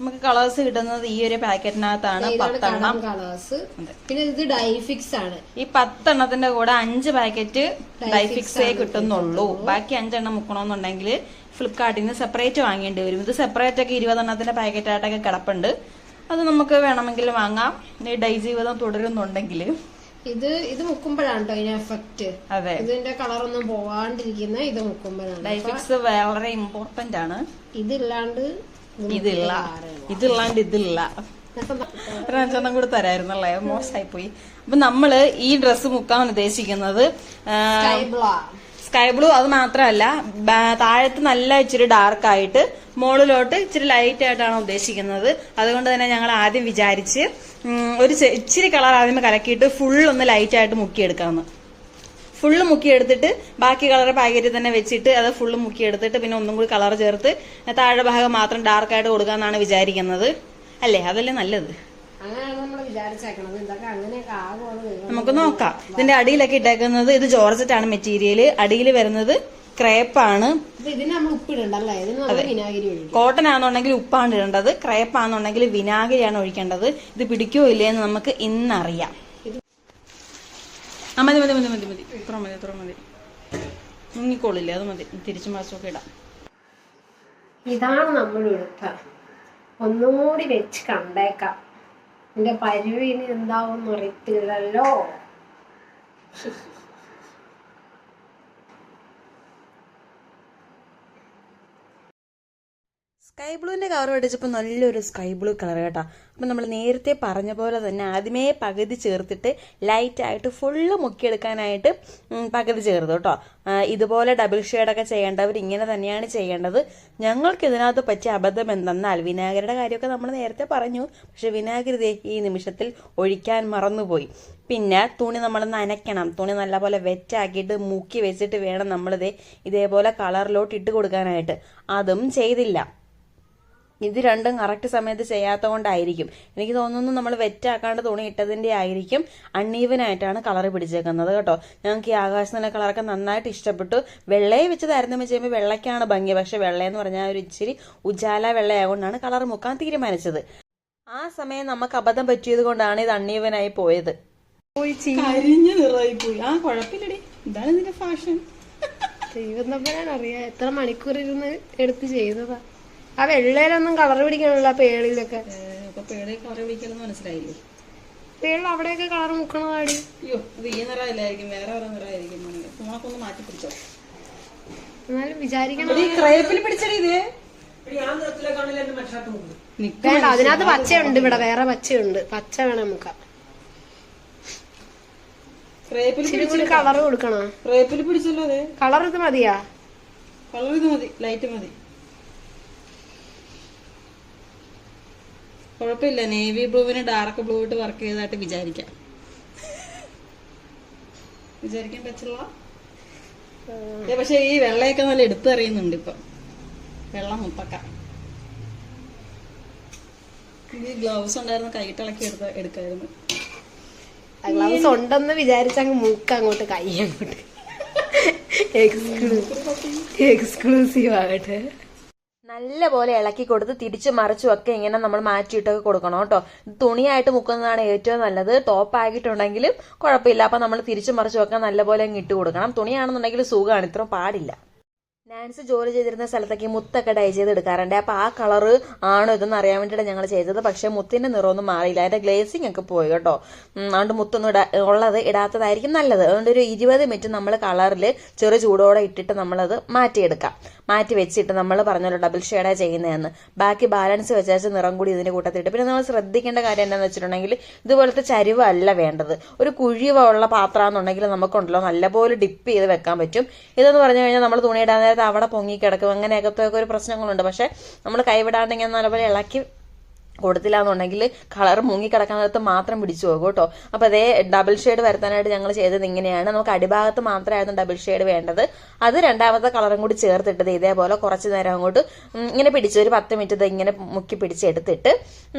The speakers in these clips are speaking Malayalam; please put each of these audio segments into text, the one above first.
നമുക്ക് കളേഴ്സ് കിട്ടുന്നത് ഈ ഒരു പാക്കറ്റിനകത്താണ് 10 എണ്ണം കളേഴ്സ്. പിന്നെ ഇത് ഡൈഫിക്സ് ആണ്. ഈ 10 എണ്ണത്തിന്റെ കൂടെ 5 പാക്കറ്റ് ഡൈഫിക്സേ കിട്ടുന്നുള്ളൂ. ബാക്കി 5 എണ്ണം മുക്കണമെന്നുണ്ടെങ്കിൽ ഫ്ലിപ്കാർട്ടിൽ നിന്ന് സെപ്പറേറ്റ് വാങ്ങേണ്ടി വരും. ഇത് സെപ്പറേറ്റ് ഒക്കെ 20 എണ്ണത്തിന്റെ പാക്കറ്റ് ആയിട്ടൊക്കെ കിടപ്പുണ്ട്. അത് നമുക്ക് വേണമെങ്കിൽ വാങ്ങാം. ഈ ഡൈ ജീവിതം തുടരുന്നുണ്ടെങ്കിൽ. ഇത് മുക്കുമ്പോഴാണ് കേട്ടോ ഇതിന് എഫക്ട്. അതെ, ഇതിന്റെ കളർ ഒന്നും പോവാണ്ടിരിക്കുന്ന ഇത് മുക്കുമ്പോഴാണ്. ഡൈഫിക്സ് വളരെ ഇമ്പോർട്ടന്റ് ആണ്. ഇതില്ലാണ്ട് ഇതില്ല. ഒരഞ്ചെണ്ണം കൂടെ തരായിരുന്നല്ലേ, മോശമായി പോയി. അപ്പൊ നമ്മള് ഈ ഡ്രസ്സ് മുക്കാൻ ഉദ്ദേശിക്കുന്നത് സ്കൈ ബ്ലൂ. അത് മാത്രമല്ല, താഴത്ത് നല്ല ഇച്ചിരി ഡാർക്ക് ആയിട്ട് മുകളിലോട്ട് ഇച്ചിരി ലൈറ്റ് ആയിട്ടാണ് ഉദ്ദേശിക്കുന്നത്. അതുകൊണ്ട് തന്നെ ഞങ്ങൾ ആദ്യം വിചാരിച്ച് ഒരു ഇച്ചിരി കളർ ആദ്യമേ കലക്കിയിട്ട് ഫുള്ളൊന്ന് ലൈറ്റ് ആയിട്ട് മുക്കിയെടുക്കാമെന്ന്. ഫുള്ള് മുക്കിയെടുത്തിട്ട് ബാക്കി കളർ പാക്കറ്റിൽ തന്നെ വെച്ചിട്ട് അത് ഫുള്ള് മുക്കിയെടുത്തിട്ട് പിന്നെ ഒന്നും കൂടി കളർ ചേർത്ത് താഴെ ഭാഗം മാത്രം ഡാർക്കായിട്ട് കൊടുക്കാന്നാണ് വിചാരിക്കുന്നത്. അല്ലേ? അതല്ലേ നല്ലത്. നമുക്ക് നോക്കാം. ഇതിന്റെ അടിയിലൊക്കെ ഇട്ടേക്കുന്നത് ഇത് ജോർജറ്റ് ആണ് മെറ്റീരിയൽ. അടിയിൽ വരുന്നത് ക്രേപ്പാണ്. കോട്ടൺ ആണെന്നുണ്ടെങ്കിൽ ഉപ്പാണ് ഇടേണ്ടത്. ക്രേപ്പ് ആണെന്നുണ്ടെങ്കിൽ വിനാഗിരിയാണ് ഒഴിക്കേണ്ടത്. ഇത് പിടിക്കോ ഇല്ലേന്ന് നമുക്ക് ഇന്നറിയാം. മതി മതി മതി മതി മതി ഇത്ര മതി, ഇത്ര മതി. മുങ്ങിക്കോളില്ലേ, അത് മതി. തിരിച്ചും മാസമൊക്കെ ഇടാം. ഇതാണ് നമ്മൾ എടുത്ത. ഒന്നുകൂടി വെച്ച് കണ്ടേക്കാം. എന്റെ പരുവിന് എന്താവും അറിയത്തില്ലല്ലോ. സ്കൈ ബ്ലൂവിന്റെ കവർ മേടിച്ചപ്പോൾ നല്ലൊരു സ്കൈ ബ്ലൂ കളർ കേട്ടോ. അപ്പം നമ്മൾ നേരത്തെ പറഞ്ഞ പോലെ തന്നെ ആദ്യമേ പകുതി ചേർത്തിട്ട് ലൈറ്റായിട്ട് ഫുള്ള് മുക്കിയെടുക്കാനായിട്ട് പകുതി ചേർത്ത് കേട്ടോ. ഇതുപോലെ ഡബിൾ ഷെയ്ഡൊക്കെ ചെയ്യേണ്ടവർ ഇങ്ങനെ തന്നെയാണ് ചെയ്യേണ്ടത്. ഞങ്ങൾക്ക് ഇതിനകത്ത് പറ്റിയ അബദ്ധം എന്തെന്നാൽ വിനാഗിരിയുടെ കാര്യമൊക്കെ നമ്മൾ നേരത്തെ പറഞ്ഞു. പക്ഷെ വിനാഗിരി ഈ നിമിഷത്തിൽ ഒഴിക്കാൻ മറന്നുപോയി. പിന്നെ തുണി നമ്മൾ നനയ്ക്കണം. തുണി നല്ലപോലെ വെറ്റാക്കിയിട്ട് മുക്കി വെച്ചിട്ട് വേണം നമ്മളിത് ഇതേപോലെ കളറിലോട്ട് ഇട്ട് കൊടുക്കാനായിട്ട്. അതും ചെയ്തില്ല. ഇത് രണ്ടും കറക്റ്റ് സമയത്ത് ചെയ്യാത്ത കൊണ്ടായിരിക്കും. എനിക്ക് തോന്നുന്നു നമ്മൾ വെറ്റാക്കാണ്ട് തുണി ഇട്ടതിന്റെ ആയിരിക്കും അൺഈവനായിട്ടാണ് കളർ പിടിച്ചേക്കുന്നത് കേട്ടോ. ഞങ്ങൾക്ക് ഈ ആകാശത്തിന്റെ കളറൊക്കെ നന്നായിട്ട് ഇഷ്ടപ്പെട്ടു. വെള്ളയെ വെച്ച് താരതമ്യം ചെയ്യുമ്പോൾ വെള്ളയ്ക്കാണ് ഭംഗി. പക്ഷെ വെള്ളയെന്ന് പറഞ്ഞാൽ ഒരു ഇച്ചിരി ഉജാല വെള്ളയാകൊണ്ടാണ് കളർ മുക്കാൻ തീരുമാനിച്ചത്. ആ സമയം നമുക്ക് അബദ്ധം പറ്റിയത് കൊണ്ടാണ് ഇത് അൺഈവനായി പോയത്. ആ കുഴപ്പമില്ലടി, ഇതാണ് ഇതിന്റെ ഫാഷൻ. അറിയാം എത്ര മണിക്കൂർ ഇരുന്ന് എടുത്ത് ചെയ്തതാ. ആ വെള്ളയിലൊന്നും കളർ പിടിക്കണല്ലോ. പേളിലൊക്കെ കളർ പിടിക്കണമെന്ന് മനസ്സിലായില്ലേ? പേളിൽ അവിടെയൊക്കെ കളർ മുക്കണതാടി. അയ്യോ, അത് ഈ നിറമില്ലായിരിക്കും, വേറെ വേറെ നിറമായിരിക്കും. ഫോണൊക്കെ മാറ്റി പിടിച്ചോ. എന്നാലും വിചാരിക്കണം വേണ്ട. അതിനകത്ത് പച്ചയുണ്ട്, ഇവിടെ വേറെ പച്ചയുണ്ട്. പച്ച വേണം മുക്കാം. കളർ കൊടുക്കണോ? പിടിച്ചല്ലോ. അതെ, കളർ ഇത് മതിയാ? കളർ ഇത് മതി, ലൈറ്റ് മതി. കുഴപ്പമില്ല. നേവി ബ്ലൂവിന് ഡാർക്ക് ബ്ലൂ ഇട്ട് വർക്ക് ചെയ്തതായിട്ട് വിചാരിക്കാൻ പറ്റില്ല. പക്ഷെ ഈ വെള്ളയൊക്കെ നല്ല എടുത്തറിയുന്നുണ്ട് ഇപ്പൊ. വെള്ളം മുപ്പക്ക. ഈ ഗ്ലൗസ് ഉണ്ടായിരുന്നു, കൈയിട്ടിളക്കി എടുക്കായിരുന്നു. ഗ്ലൗസ് ഉണ്ടെന്ന് വിചാരിച്ചങ്ങ് മൂക്ക് അങ്ങോട്ട് കൈ അങ്ങോട്ട് എക്സ്ക്ലൂസീവ് ആകട്ടെ. നല്ല പോലെ ഇളക്കി കൊടുത്ത് തിരിച്ചു മറിച്ചും ഒക്കെ ഇങ്ങനെ നമ്മൾ മാറ്റിയിട്ടൊക്കെ കൊടുക്കണം കേട്ടോ. തുണിയായിട്ട് മുക്കുന്നതാണ് ഏറ്റവും നല്ലത്. ടോപ്പ് ആക്കിയിട്ടുണ്ടെങ്കിലും കുഴപ്പമില്ല. അപ്പൊ നമ്മൾ തിരിച്ചു മറിച്ചും ഒക്കെ നല്ലപോലെ അങ്ങ് ഇട്ട് കൊടുക്കണം. തുണിയാണെന്നുണ്ടെങ്കിൽ സുഖമാണ്, ഇത്ര പാടില്ല. നാൻസി ജോലി ചെയ്തിരുന്ന സ്ഥലത്തേക്ക് മുത്തൊക്കെ ഡൈ ചെയ്ത് എടുക്കാറുണ്ട്. അപ്പൊ ആ കളറ് ആണോ ഇതെന്ന് അറിയാൻ വേണ്ടിയിട്ട് ഞങ്ങൾ ചെയ്തത്. പക്ഷെ മുത്തിന്റെ നിറമൊന്നും മാറിയില്ല. അതിന്റെ ഗ്ലേസിംഗ് ഒക്കെ പോയി കേട്ടോ. അതുകൊണ്ട് മുത്തൊന്നും ഉള്ളത് ഇടാത്തതായിരിക്കും നല്ലത്. അതുകൊണ്ട് ഒരു 20 മിനിറ്റ് നമ്മൾ കളറിൽ ചെറു ചൂടോടെ ഇട്ടിട്ട് നമ്മളത് മാറ്റിയെടുക്കാം. മാറ്റി വെച്ചിട്ട് നമ്മൾ പറഞ്ഞല്ലോ ഡബിൾ ഷെയ്ഡാണ് ചെയ്യുന്നതെന്ന്. ബാക്കി ബാലൻസ് വെച്ചാൽ നിറം കൂടി ഇതിന്റെ കൂട്ടത്തിട്ട്. പിന്നെ നമ്മൾ ശ്രദ്ധിക്കേണ്ട കാര്യം എന്താണെന്ന് വെച്ചിട്ടുണ്ടെങ്കിൽ ഇതുപോലത്തെ ചരിവല്ല വേണ്ടത്. ഒരു കുഴിവുള്ള പാത്രമാണെന്നുണ്ടെങ്കിൽ നമുക്കുണ്ടല്ലോ നല്ലപോലെ ഡിപ്പ് ചെയ്ത് വെക്കാൻ പറ്റും. ഇതെന്ന് പറഞ്ഞു കഴിഞ്ഞാൽ നമ്മൾ തുണിയിടാൻ നേരത്തെ അവിടെ പൊങ്ങിക്കിടക്കും. അങ്ങനെയൊക്കെ ഒരു പ്രശ്നങ്ങളുണ്ട്. പക്ഷെ നമ്മൾ കൈവിടാണ്ടെങ്കിൽ നല്ലപോലെ ഇളക്കി കൊടുത്തില്ല എന്നുണ്ടെങ്കിൽ കളർ മുങ്ങിക്കിടക്കാനകത്ത് മാത്രം പിടിച്ചു പോകും കേട്ടോ. അപ്പോൾ അതേ ഡബിൾ ഷെയ്ഡ് വരുത്താനായിട്ട് ഞങ്ങൾ ചെയ്തത് ഇങ്ങനെയാണ്. നമുക്ക് അടിഭാഗത്ത് മാത്രമായിരുന്നു ഡബിൾ ഷെയ്ഡ് വേണ്ടത്. അത് രണ്ടാമത്തെ കളറും കൂടി ചേർത്തിട്ടത് ഇതേപോലെ കുറച്ച് നേരം അങ്ങോട്ട് ഇങ്ങനെ പിടിച്ച് ഒരു 10 മിനിറ്റ് ഇങ്ങനെ മുക്കി പിടിച്ചെടുത്തിട്ട്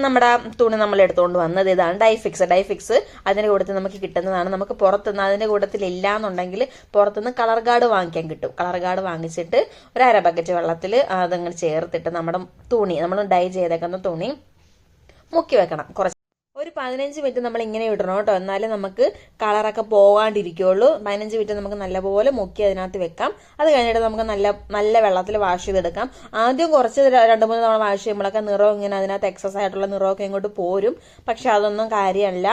നമ്മുടെ തുണി നമ്മൾ എടുത്തുകൊണ്ട് വന്നത് ഇതാണ് ഡൈഫിക്സ്. അതിൻ്റെ കൂട്ടത്തിൽ നമുക്ക് കിട്ടുന്നതാണ്. നമുക്ക് പുറത്തുനിന്ന് അതിൻ്റെ കൂട്ടത്തിൽ ഇല്ല എന്നുണ്ടെങ്കിൽ പുറത്തുനിന്ന് കളർ ഗാർഡ് വാങ്ങിക്കാൻ കിട്ടും. കളർ ഗാർഡ് വാങ്ങിച്ചിട്ട് ഒരു 1/2 ബക്കറ്റ് വെള്ളത്തിൽ അതങ്ങനെ ചേർത്തിട്ട് നമ്മുടെ തുണി നമ്മൾ ഡൈ ചെയ്തേക്കുന്ന തുണി മുക്കി വെക്കണം. ഒരു 15 മിനിറ്റ് നമ്മൾ ഇങ്ങനെ ഇടണം കേട്ടോ, എന്നാലേ നമുക്ക് കളറൊക്കെ പോകാണ്ടിരിക്കുള്ളൂ. 15 മിനിറ്റ് നമുക്ക് നല്ലപോലെ മുക്കി അതിനകത്ത് വെക്കാം. അത് കഴിഞ്ഞിട്ട് നമുക്ക് നല്ല വെള്ളത്തിൽ വാഷ് ചെയ്തെടുക്കാം. ആദ്യം കുറച്ച് 2-3 തവണ വാഷ് ചെയ്യുമ്പോഴൊക്കെ നിറം ഇങ്ങനെ അതിനകത്ത് എക്സസ് ആയിട്ടുള്ള നിറമൊക്കെ ഇങ്ങോട്ട് പോരും. പക്ഷെ അതൊന്നും കാര്യമല്ല,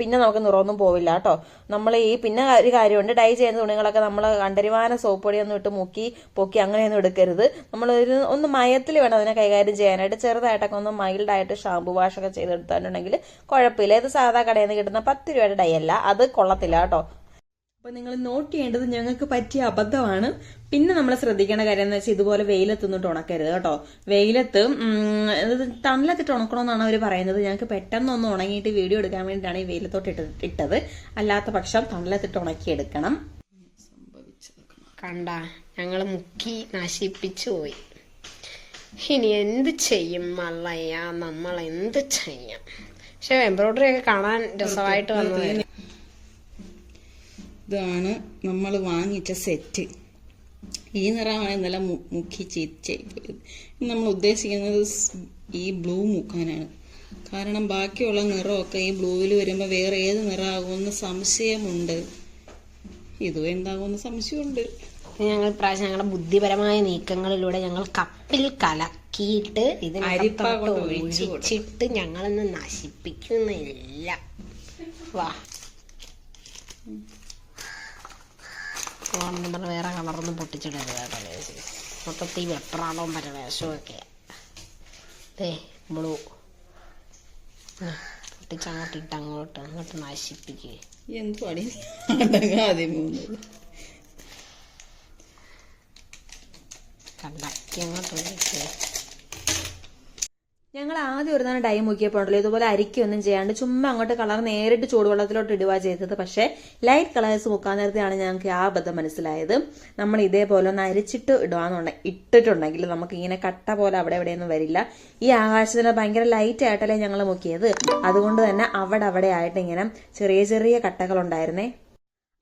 പിന്നെ നമുക്ക് നിറമൊന്നും പോവില്ല കേട്ടോ. നമ്മൾ പിന്നെ ഒരു കാര്യമുണ്ട്, ഡൈ ചെയ്യുന്ന തുണികളൊക്കെ നമ്മൾ കണ്ടരിവാന സോപ്പ് പൊടിയൊന്നും ഇട്ട് മുക്കി പൊക്കി അങ്ങനെയൊന്നും എടുക്കരുത്. നമ്മൾ ഒന്ന് മയത്തിൽ വേണം അതിനെ കൈകാര്യം ചെയ്യാനായിട്ട്. ചെറുതായിട്ടൊക്കെ ഒന്ന് മൈൽഡായിട്ട് ഷാമ്പു വാഷൊക്കെ ചെയ്തെടുത്തിട്ടുണ്ടെങ്കിൽ കുഴപ്പമില്ല. ഇത് സാധാ കടയിൽ നിന്ന് കിട്ടുന്ന 10 രൂപയുടെ ഡൈ അല്ല, അത് കൊള്ളത്തില്ല കേട്ടോ. അപ്പോൾ നിങ്ങൾ നോട്ട് ചെയ്യേണ്ടത് ഞങ്ങൾക്ക് പറ്റിയ അബദ്ധമാണ്. പിന്നെ നമ്മൾ ശ്രദ്ധിക്കേണ്ട കാര്യം എന്ന് വെച്ചാൽ ഇതുപോലെ വെയിലത്തൊന്നിട്ട് ഉണക്കരുത് കേട്ടോ. വെയിലത്ത് തണലത്തിട്ട് ഉണക്കണമെന്നാണ് അവർ പറയുന്നത്. ഞങ്ങൾക്ക് പെട്ടെന്നൊന്ന് ഉണങ്ങിയിട്ട് വീഡിയോ എടുക്കാൻ വേണ്ടിയിട്ടാണ് ഈ വെയിലത്തോട്ട് ഇട്ടത്. അല്ലാത്ത പക്ഷം തണലത്തിട്ട് ഉണക്കിയെടുക്കണം. കണ്ട, ഞങ്ങൾ മുക്കി നശിപ്പിച്ചു പോയി. ഇനി എന്ത് ചെയ്യും മള്ളയ്യ, നമ്മൾ എന്ത് ചെയ്യും? പക്ഷെ എംബ്രോയിഡറി ഒക്കെ കാണാൻ രസമായിട്ട് വന്നത്. ഇതാണ് നമ്മൾ വാങ്ങിച്ച സെറ്റ്. ഈ നിറമാണ് ഇന്നലെ മുക്കി ചീച്ചയായിപ്പോയത്. നമ്മൾ ഉദ്ദേശിക്കുന്നത് ഈ ബ്ലൂ മുക്കാനാണ്. കാരണം ബാക്കിയുള്ള നിറമൊക്കെ ഈ ബ്ലൂവിൽ വരുമ്പോൾ വേറെ ഏത് നിറമാകുമെന്ന് സംശയമുണ്ട്. ഇതും എന്താകുമെന്ന് സംശയമുണ്ട്. ഞങ്ങൾ പ്രാവശ്യം ഞങ്ങളുടെ ബുദ്ധിപരമായ നീക്കങ്ങളിലൂടെ ഞങ്ങൾ കപ്പിൽ കലക്കിയിട്ട് ഇതിനകത്തോട്ട് ഒഴിച്ചിട്ട് ഞങ്ങളൊന്ന് നശിപ്പിക്കുന്നില്ല. വാ, നമ്മൾ വേറെ കളറൊന്നും പൊട്ടിച്ചിടരുത് കേട്ടോ. മൊത്തത്തിൽ വെപ്രാളവും പരവേശവും ഒക്കെ. ബ്ലൂ പൊട്ടിച്ചങ്ങോട്ട് ഇട്ട് അങ്ങോട്ട് നശിപ്പിക്കുക. എന്തുവാടി കണ്ടാക്കി അങ്ങോട്ട് ഒഴിക്കുക. ഞങ്ങൾ ആദ്യം ഒരു തന്നെ ഡൈ മുക്കിയപ്പോഴല്ലോ ഇതുപോലെ അരിക്കൊന്നും ചെയ്യാണ്ട് ചുമ്മാ അങ്ങോട്ട് കളർ നേരിട്ട് ചൂടുവെള്ളത്തിലോട്ട് ഇടുക ചെയ്തത്. പക്ഷേ ലൈറ്റ് കളേഴ്സ് മുക്കാൻ നേരത്തെയാണ് ഞങ്ങൾക്ക് ആ അബദ്ധം മനസ്സിലായത്. നമ്മൾ ഇതേപോലെ ഒന്ന് അരിച്ചിട്ട് ഇട്ടിട്ടുണ്ടെങ്കിൽ നമുക്ക് ഇങ്ങനെ കട്ട പോലെ അവിടെ എവിടെയൊന്നും വരില്ല. ഈ ആകാശത്തിന് ഭയങ്കര ലൈറ്റ് ആയിട്ടല്ലേ ഞങ്ങൾ മുക്കിയത്. അതുകൊണ്ട് തന്നെ അവിടെ ആയിട്ട് ഇങ്ങനെ ചെറിയ ചെറിയ കട്ടകളുണ്ടായിരുന്നേ.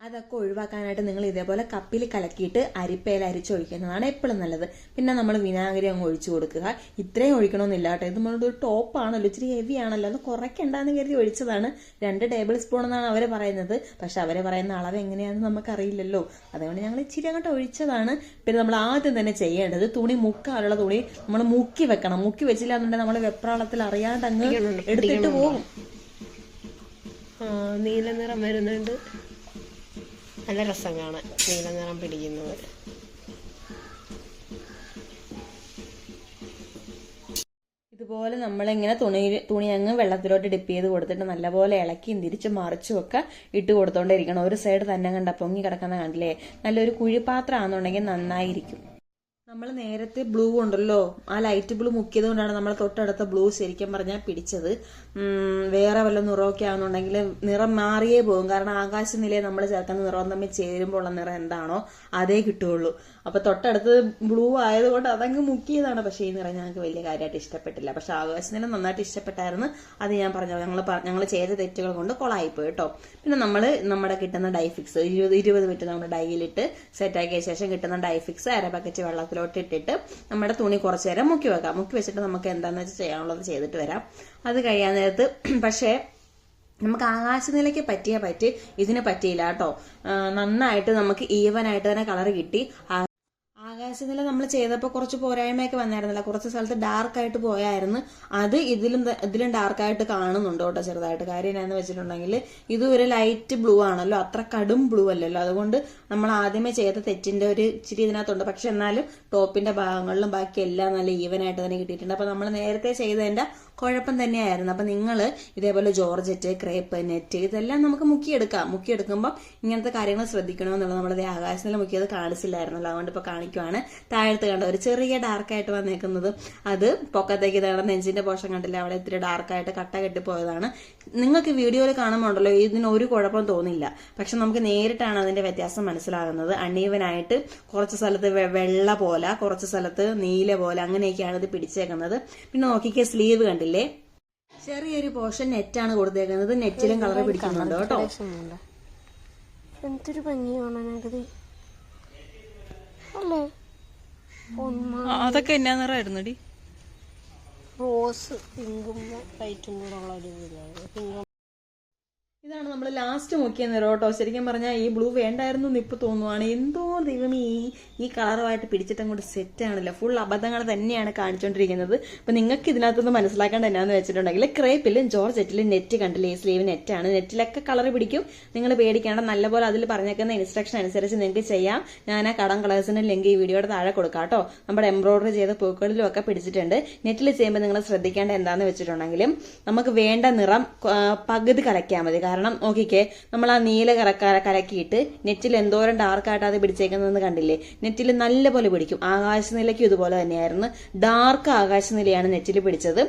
അതൊക്കെ ഒഴിവാക്കാനായിട്ട് നിങ്ങൾ ഇതേപോലെ കപ്പിൽ കലക്കിയിട്ട് അരിപ്പയിൽ അരിച്ചൊഴിക്കുന്നതാണ് എപ്പോഴും നല്ലത്. പിന്നെ നമ്മൾ വിനാഗിരി അങ്ങ് ഒഴിച്ചു കൊടുക്കുക. ഇത്രയും ഒഴിക്കണമെന്നില്ല കേട്ടോ. ഇത് നമ്മളുടെ ഒരു ടോപ്പാണല്ലോ, ഇച്ചിരി ഹെവി ആണല്ലോ, അത് കുറയ്ക്കണ്ടെന്ന് കരുതി ഒഴിച്ചതാണ്. 2 ടേബിൾ സ്പൂൺ എന്നാണ് അവർ പറയുന്നത്. പക്ഷെ അവർ പറയുന്ന അളവ് എങ്ങനെയാണെന്ന് നമുക്കറിയില്ലല്ലോ. അതുകൊണ്ട് ഞങ്ങൾ ഇച്ചിരി അങ്ങോട്ട് ഒഴിച്ചതാണ്. പിന്നെ നമ്മൾ ആദ്യം തന്നെ ചെയ്യേണ്ടത് തുണി മുക്കാനുള്ള തുണി നമ്മൾ മുക്കി വെക്കണം. മുക്കി വെച്ചില്ല എന്നുണ്ടെങ്കിൽ നമ്മൾ വെപ്രാളത്തിൽ അറിയാണ്ട് അങ്ങ് എടുത്തിട്ട് പോകും. നീല നിറം വരുന്നുണ്ട്, നല്ല രസം കാണാൻ നീല നിറം പിടിക്കുന്നത്. ഇതുപോലെ നമ്മളിങ്ങനെ തുണി അങ്ങ് വെള്ളത്തിലോട്ട് ഡിപ്പ് ചെയ്ത് കൊടുത്തിട്ട് നല്ലപോലെ ഇളക്കിയും തിരിച്ചും മറിച്ചും ഒക്കെ ഇട്ട് കൊടുത്തോണ്ടിരിക്കണം. ഒരു സൈഡ് തന്നെ കണ്ട പൊങ്ങി കിടക്കുന്ന കണ്ടില്ലേ, നല്ലൊരു കുഴിപാത്രം ആണെന്നുണ്ടെങ്കിൽ നന്നായിരിക്കും. നമ്മൾ നേരത്തെ ബ്ലൂ ഉണ്ടല്ലോ, ആ ലൈറ്റ് ബ്ലൂ മുക്കിയത് കൊണ്ടാണ് നമ്മൾ തൊട്ടടുത്ത ബ്ലൂ ശരിക്കും പറഞ്ഞാൽ പിടിച്ചത്. വേറെ വല്ല നിറമൊക്കെ ആണെന്നുണ്ടെങ്കിൽ നിറം മാറിയേ പോകും. കാരണം ആകാശനിലയെ നമ്മൾ ചേർക്കുന്ന നിറം തമ്മിൽ ചേരുമ്പോൾ ഉള്ള നിറം എന്താണോ അതേ കിട്ടുകയുള്ളൂ. അപ്പൊ തൊട്ടടുത്ത് ബ്ലൂ ആയതുകൊണ്ട് അതങ്ങ് മുക്കിയതാണ്. പക്ഷേ ഈ നിറം ഞങ്ങൾക്ക് വലിയ കാര്യമായിട്ട് ഇഷ്ടപ്പെട്ടില്ല. പക്ഷെ ആകാശനില നന്നായിട്ട് ഇഷ്ടപ്പെട്ടായിരുന്നു. അത് ഞാൻ പറഞ്ഞു, ഞങ്ങൾ ചെയ്ത തെറ്റുകൾ കൊണ്ട് കൊളായിപ്പോയി കേട്ടോ. പിന്നെ നമ്മൾ നമ്മുടെ കിട്ടുന്ന ഡൈഫിക്സ് 20 മിനിറ്റ് നമ്മൾ ഡൈയിലിട്ട് സെറ്റാക്കിയ ശേഷം കിട്ടുന്ന ഡൈഫിക്സ് 1/2 ബക്കറ്റ് വെള്ളത്തിലോട്ട് ഇട്ടിട്ട് നമ്മുടെ തുണി കുറച്ചു നേരം മുക്കി വെക്കാം. മുക്കി വെച്ചിട്ട് നമുക്ക് എന്താണെന്ന് വെച്ചാൽ ചെയ്യാനുള്ളത് ചെയ്തിട്ട് വരാം. അത് കഴിയാൻ നേരത്ത് പക്ഷേ നമുക്ക് ആകാശനിലയ്ക്ക് പറ്റി ഇതിന് പറ്റിയില്ല കേട്ടോ. നന്നായിട്ട് നമുക്ക് ഈവനായിട്ട് തന്നെ കളർ കിട്ടി. ആകാശനില നമ്മൾ ചെയ്തപ്പോൾ കുറച്ച് പോരായ്മയൊക്കെ വന്നായിരുന്നില്ല. കുറച്ച് സ്ഥലത്ത് ഡാർക്കായിട്ട് പോയായിരുന്നു. അത് ഇതിലും ഡാർക്കായിട്ട് കാണുന്നുണ്ട് കേട്ടോ ചെറുതായിട്ട്. കാര്യം എന്നാന്ന് വെച്ചിട്ടുണ്ടെങ്കിൽ ഇത് ഒരു ലൈറ്റ് ബ്ലൂ ആണല്ലോ, അത്ര കടും ബ്ലൂ അല്ലല്ലോ. അതുകൊണ്ട് നമ്മൾ ആദ്യമേ ചെയ്ത തെറ്റിന്റെ ഒരു ഇച്ചിരി ഇതിനകത്തുണ്ട്. പക്ഷെ എന്നാലും ടോപ്പിന്റെ ഭാഗങ്ങളിലും ബാക്കി എല്ലാം നല്ല ഈവനായിട്ട് തന്നെ കിട്ടിയിട്ടുണ്ട്. അപ്പൊ നമ്മൾ നേരത്തെ ചെയ്തതിന്റെ കുഴപ്പം തന്നെയായിരുന്നു. അപ്പൊ നിങ്ങൾ ഇതേപോലെ ജോർജറ്റ്, ക്രേപ്പ്, നെറ്റ് ഇതെല്ലാം നമുക്ക് മുക്കിയെടുക്കുമ്പോൾ ഇങ്ങനത്തെ കാര്യങ്ങൾ ശ്രദ്ധിക്കണമെന്നുള്ളത് നമ്മളത് ആകാശനില മുക്കിയത് കാണിച്ചില്ലായിരുന്നല്ലോ. അതുകൊണ്ട് ഇപ്പൊ കാണിക്കുവാണ്. താഴത്ത് കണ്ട ഒരു ചെറിയ ഡാർക്കായിട്ട് വന്നേക്കുന്നത് അത് പൊക്കത്തേക്ക് തേട നെഞ്ചിന്റെ പോഷൻ കണ്ടില്ല, അവിടെ ഇത്തിരി ഡാർക്കായിട്ട് കട്ട കെട്ടിപ്പോയതാണ്. നിങ്ങൾക്ക് വീഡിയോയിൽ കാണുമ്പോണ്ടല്ലോ ഇതിന് ഒരു കുഴപ്പം തോന്നില്ല, പക്ഷെ നമുക്ക് നേരിട്ടാണ് അതിന്റെ വ്യത്യാസം മനസ്സിലാകുന്നത്. അണീവനായിട്ട് കുറച്ച് സ്ഥലത്ത് വെള്ള പോലെ, കുറച്ച് സ്ഥലത്ത് നീല പോലെ, അങ്ങനെയൊക്കെയാണ് ഇത് പിടിച്ചേക്കുന്നത്. പിന്നെ നോക്കിക്കേ, സ്ലീവ് കണ്ടില്ലേ, ചെറിയൊരു പോർഷൻ നെറ്റാണ് കൊടുത്തേക്കുന്നത്. നെറ്റിലും കളർ പിടിക്കുന്നുണ്ട് കേട്ടോ. എന്തൊരു ഭംഗി കാണാനായിട്ട് അല്ലേ. അതൊക്കെ എന്നാ നിറമായിരുന്നടി? റോസ് പിങ്കും വൈറ്റും കൂടെ ഉള്ള ഒരു പിങ്കും. ഇതാണ് നമ്മൾ ലാസ്റ്റ് മുക്കിയ നിറം കേട്ടോ. ശരിക്കും പറഞ്ഞാൽ ഈ ബ്ലൂ വേണ്ടായിരുന്നു എന്ന് ഇപ്പൊ തോന്നുവാണ്. എന്തോ ദൈവം ഈ കളറുമായിട്ട് പിടിച്ചിട്ട് അങ്ങോട്ട് സെറ്റ് ആണല്ലോ. ഫുൾ അബദ്ധങ്ങൾ തന്നെയാണ് കാണിച്ചുകൊണ്ടിരിക്കുന്നത്. അപ്പൊ നിങ്ങൾക്ക് ഇതിനകത്തുനിന്ന് മനസ്സിലാക്കേണ്ട എന്നാന്ന് വെച്ചിട്ടുണ്ടെങ്കിൽ, ക്രേപ്പിലും ജോർജറ്റിലും നെറ്റ് കണ്ടില്ലേ, ഈ സ്ലീവ് നെറ്റാണ്. നെറ്റിലൊക്കെ കളർ പിടിക്കും, നിങ്ങൾ പേടിക്കേണ്ട. നല്ലപോലെ അതിൽ പറഞ്ഞേക്കുന്ന ഇൻസ്ട്രക്ഷൻ അനുസരിച്ച് നിങ്ങൾക്ക് ചെയ്യാം. ഞാൻ ആ കടം കളേഴ്സിന്റെ ലിങ്ക് ഈ വീഡിയോയുടെ താഴെ കൊടുക്കാം കേട്ടോ. നമ്മുടെ എംബ്രോയിഡറി ചെയ്ത പൂക്കളിലും ഒക്കെ പിടിച്ചിട്ടുണ്ട്. നെറ്റിൽ ചെയ്യുമ്പോൾ നിങ്ങൾ ശ്രദ്ധിക്കേണ്ട എന്താന്ന് വെച്ചിട്ടുണ്ടെങ്കിലും, നമുക്ക് വേണ്ട നിറം പകുതി കലക്കിയാൽ മതി. കാരണം നോക്കിക്കേ, നമ്മൾ ആ നീല കലക്കിയിട്ട് നെറ്റിൽ എന്തോരം ഡാർക്കായിട്ട് അത് പിടിച്ചേക്കുന്നതെന്ന് കണ്ടില്ലേ. നെറ്റിൽ നല്ലപോലെ പിടിക്കും. ആകാശനിലയ്ക്കും ഇതുപോലെ തന്നെയായിരുന്നു. ഡാർക്ക് ആകാശനിലയാണ് നെറ്റിൽ പിടിച്ചത്.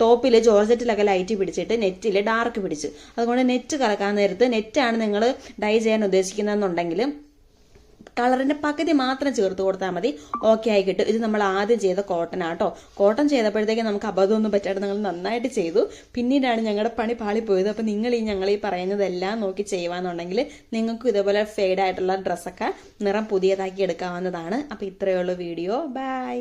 ടോപ്പിൽ ജോർജറ്റിലൊക്കെ ലൈറ്റ് പിടിച്ചിട്ട് നെറ്റിൽ ഡാർക്ക് പിടിച്ചു. അതുകൊണ്ട് നെറ്റ് കലക്കാൻ നേരത്ത്, നെറ്റാണ് നിങ്ങൾ ഡൈ ചെയ്യാൻ ഉദ്ദേശിക്കുന്നതെന്നുണ്ടെങ്കിൽ കളറിന്റെ പകുതി മാത്രം ചേർത്ത് കൊടുത്താൽ മതി. ഓക്കെ ആയി കിട്ടും. ഇത് നമ്മൾ ആദ്യം ചെയ്ത കോട്ടൺ ആട്ടോ. കോട്ടൺ ചെയ്തപ്പോഴത്തേക്ക് നമുക്ക് അബദ്ധമൊന്നും പറ്റാതെ നിങ്ങൾ നന്നായിട്ട് ചെയ്തു. പിന്നീടാണ് ഞങ്ങളുടെ പണി പാളിപ്പോയത്. അപ്പൊ നിങ്ങൾ ഞങ്ങൾ ഈ പറയുന്നതെല്ലാം നോക്കി ചെയ്യുവാന്നുണ്ടെങ്കിൽ നിങ്ങൾക്കും ഇതേപോലെ ഫെയ്ഡ് ആയിട്ടുള്ള ഡ്രസ്സൊക്കെ നിറം പുതിയതാക്കി എടുക്കാവുന്നതാണ്. അപ്പൊ ഇത്രയേ ഉള്ളൂ വീഡിയോ. ബൈ.